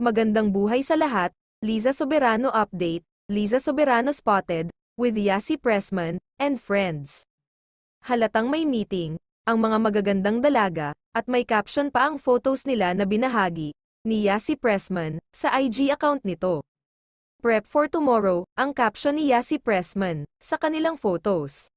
Magandang buhay sa lahat, Liza Soberano Update, Liza Soberano spotted, with Yassi Pressman, and friends. Halatang may meeting, ang mga magagandang dalaga, at may caption pa ang photos nila na binahagi, ni Yassi Pressman, sa IG account nito. Prep for tomorrow, ang caption ni Yassi Pressman, sa kanilang photos.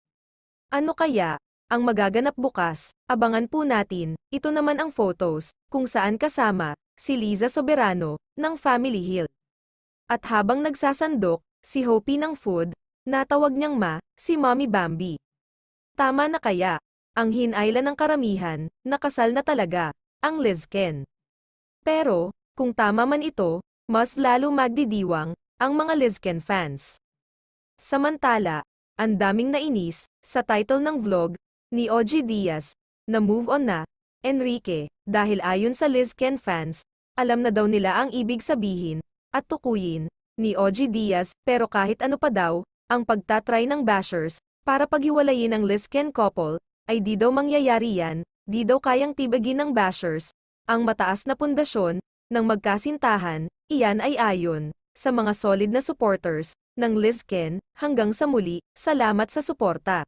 Ano kaya, ang magaganap bukas? Abangan po natin, ito naman ang photos, kung saan kasama, si Liza Soberano, ng Family Hill. At habang nagsasandok, si Hopi ng food, natawag niyang si Mommy Bambi. Tama na kaya, ang hinayla ng karamihan, nakasal na talaga, ang Lizken. Pero, kung tama man ito, mas lalo magdidiwang, ang mga Lizken fans. Samantala, ang daming nainis, sa title ng vlog, ni OG Diaz, na move on na, Enrique, dahil ayon sa Lizken fans, alam na daw nila ang ibig sabihin, at tukuyin, ni OG Diaz, pero kahit ano pa daw, ang pagtatry ng bashers, para paghiwalayin ang Lizken couple, ay di daw mangyayari yan, di daw kayang tibagin ng bashers, ang mataas na pundasyon, ng magkasintahan, iyan ay ayon, sa mga solid na supporters, ng Lizken, hanggang sa muli, salamat sa suporta.